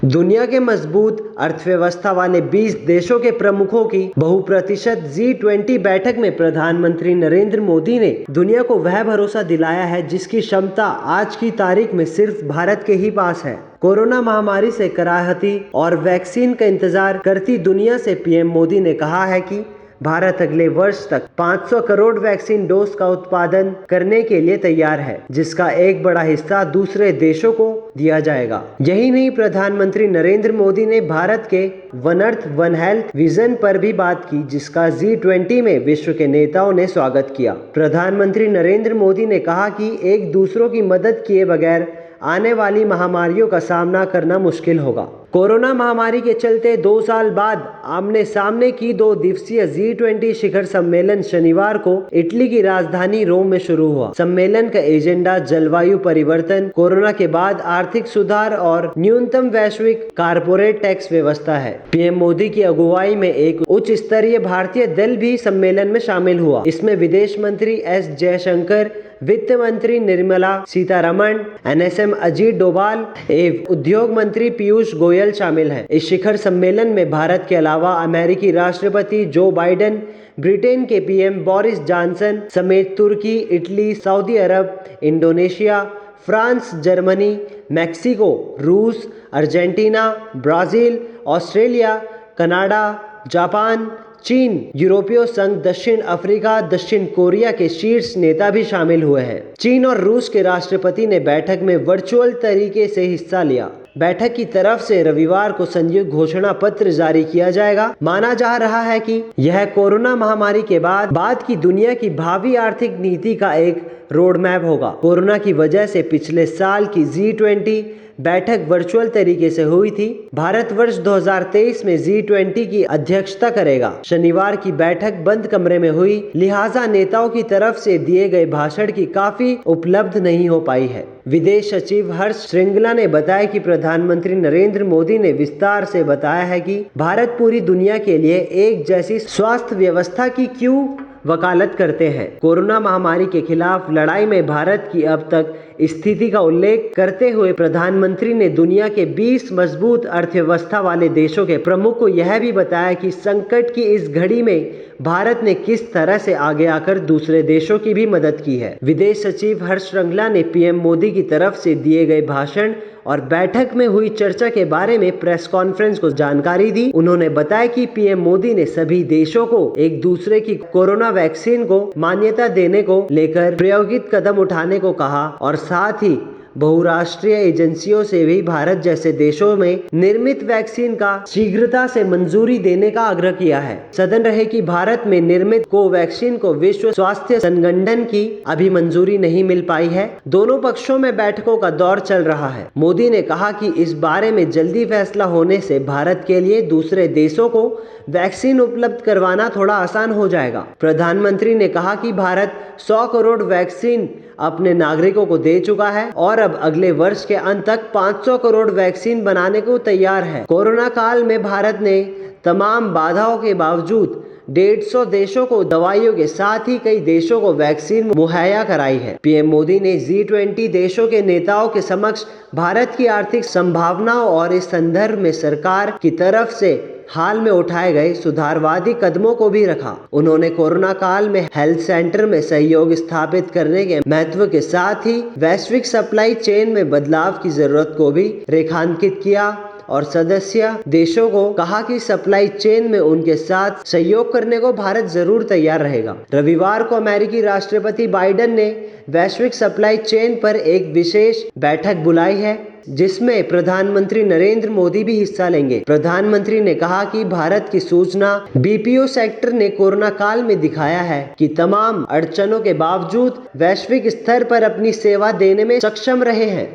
दुनिया के मजबूत अर्थव्यवस्था वाले 20 देशों के प्रमुखों की बहुप्रतिशत G20 बैठक में प्रधानमंत्री नरेंद्र मोदी ने दुनिया को वह भरोसा दिलाया है जिसकी क्षमता आज की तारीख में सिर्फ भारत के ही पास है। कोरोना महामारी से कराहती और वैक्सीन का इंतजार करती दुनिया से पीएम मोदी ने कहा है कि भारत अगले वर्ष तक 500 करोड़ वैक्सीन डोज का उत्पादन करने के लिए तैयार है, जिसका एक बड़ा हिस्सा दूसरे देशों को दिया जाएगा। यही नहीं, प्रधानमंत्री नरेंद्र मोदी ने भारत के one earth one health vision पर भी बात की, जिसका G20 में विश्व के नेताओं ने स्वागत किया। प्रधानमंत्री नरेंद्र मोदी ने कहा कि एक दूसरों की मदद किए बगैर आने वाली महामारियों का सामना करना मुश्किल होगा। कोरोना महामारी के चलते 2 साल बाद आमने सामने की 2 दिवसीय G20 शिखर सम्मेलन शनिवार को इटली की राजधानी रोम में शुरू हुआ। सम्मेलन का एजेंडा जलवायु परिवर्तन, कोरोना के बाद आर्थिक सुधार और न्यूनतम वैश्विक कारपोरेट टैक्स व्यवस्था है। पीएम मोदी की अगुवाई में एक उच्च स्तरीय भारतीय दल भी सम्मेलन में शामिल हुआ। इसमें विदेश मंत्री एस जयशंकर, वित्त मंत्री निर्मला सीतारमण, NSM अजीत डोभाल एवं उद्योग मंत्री पीयूष गोयल शामिल हैं। इस शिखर सम्मेलन में भारत के अलावा अमेरिकी राष्ट्रपति जो बाइडेन, ब्रिटेन के पीएम बोरिस जॉनसन समेत तुर्की, इटली, सऊदी अरब, इंडोनेशिया, फ्रांस, जर्मनी, मैक्सिको, रूस, Argentina, Brazil, Australia, Canada, Japan, चीन, यूरोपीय संघ, दक्षिण अफ्रीका, दक्षिण कोरिया के शीर्ष नेता भी शामिल हुए हैं। चीन और रूस के राष्ट्रपति ने बैठक में वर्चुअल तरीके से हिस्सा लिया। बैठक की तरफ से रविवार को संयुक्त घोषणा पत्र जारी किया जाएगा। माना जा रहा है कि यह कोरोना महामारी के बाद की दुनिया की भावी आर्थिक नीति का एक रोड मैप होगा। कोरोना की वजह से पिछले साल की G20 बैठक वर्चुअल तरीके से हुई थी। भारत वर्ष 2023 में G20 की अध्यक्षता करेगा। शनिवार की बैठक बंद कमरे में हुई, लिहाजा नेताओं की तरफ से दिए गए भाषण की काफी उपलब्ध नहीं हो पाई है। विदेश सचिव हर्ष श्रृंगला ने बताया कि प्रधानमंत्री नरेंद्र मोदी ने विस्तार से बताया है कि भारत पूरी दुनिया के लिए एक जैसी स्वास्थ्य व्यवस्था की क्यों वकालत करते हैं। कोरोना महामारी के खिलाफ लड़ाई में भारत की अब तक स्थिति का उल्लेख करते हुए प्रधानमंत्री ने दुनिया के 20 मजबूत अर्थव्यवस्था वाले देशों के प्रमुख को यह भी बताया कि संकट की इस घड़ी में भारत ने किस तरह से आगे आकर दूसरे देशों की भी मदद की है। विदेश सचिव हर्ष श्रृंगला ने पीएम मोदी की तरफ से दिए गए भाषण और बैठक में हुई चर्चा के बारे में प्रेस कॉन्फ्रेंस को जानकारी दी। उन्होंने बताया कि पीएम मोदी ने सभी देशों को एक दूसरे की कोरोना वैक्सीन को मान्यता देने को लेकर प्रायोगिक कदम उठाने को कहा और साथ ही बहुराष्ट्रीय एजेंसियों से भी भारत जैसे देशों में निर्मित वैक्सीन का शीघ्रता से मंजूरी देने का आग्रह किया है। सदन रहे कि भारत में निर्मित कोवैक्सीन को विश्व स्वास्थ्य संगठन की अभी मंजूरी नहीं मिल पाई है। दोनों पक्षों में बैठकों का दौर चल रहा है। मोदी ने कहा कि इस बारे में जल्दी फैसला होने से भारत के लिए दूसरे देशों को वैक्सीन उपलब्ध करवाना थोड़ा आसान हो जाएगा। प्रधानमंत्री ने कहा कि भारत 100 करोड़ वैक्सीन अपने नागरिकों को दे चुका है और अब अगले वर्ष के अंत तक 500 करोड़ वैक्सीन बनाने को तैयार है। कोरोना काल में भारत ने तमाम बाधाओं के बावजूद 150 देशों को दवाइयों के साथ ही कई देशों को वैक्सीन मुहैया कराई है। पीएम मोदी ने G20 देशों के नेताओं के समक्ष भारत की आर्थिक संभावनाओं और इस संदर्भ में सरकार की तरफ से हाल में उठाए गए सुधारवादी कदमों को भी रखा। उन्होंने कोरोना काल में हेल्थ सेंटर में सहयोग स्थापित करने के महत्व के साथ ही वैश्विक सप्लाई चेन में बदलाव की जरूरत को भी रेखांकित किया और सदस्य देशों को कहा कि सप्लाई चेन में उनके साथ सहयोग करने को भारत जरूर तैयार रहेगा। रविवार को अमेरिकी राष्ट्रपति बाइडेन ने वैश्विक सप्लाई चेन पर एक विशेष बैठक बुलाई है, जिसमें प्रधानमंत्री नरेंद्र मोदी भी हिस्सा लेंगे। प्रधानमंत्री ने कहा कि भारत की सूचना BPO सेक्टर ने कोरोना काल में दिखाया है कि तमाम अड़चनों के बावजूद वैश्विक स्तर पर अपनी सेवा देने में सक्षम रहे हैं।